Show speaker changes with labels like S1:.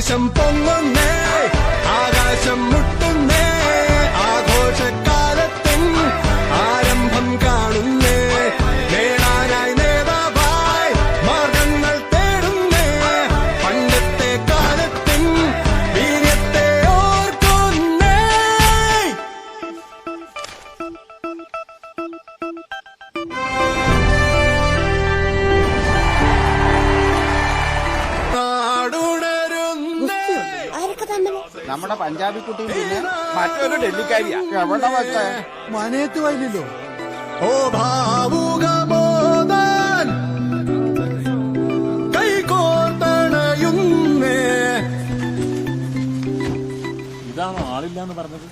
S1: ആവേശം പൊങ്ങുന്നേ, ആകാശം മുട്ടുന്നേ, ആഘോഷക്കാലത്തിൻ ആരംഭം കാണുന്നേ, നേടാനായി നേതാവായി മാർഗങ്ങൾ തേടുന്നേ, പണ്ടത്തെ കാലത്തിൻ വീര്യത്തെ ഓർക്കുന്നേ.
S2: നമ്മുടെ പഞ്ചാബി കുട്ടിയും പിന്നെ മറ്റൊരു ഡൽഹിക്കാരിയാ. എവിടെ വെച്ചേ മനയത്ത് വയലില്ലോ.
S1: ഓ ഭാവുകബോധൻ കൈകോർത്തണയുന്നേ.
S3: ഇതാണോ ആളില്ലാന്ന് പറഞ്ഞത്?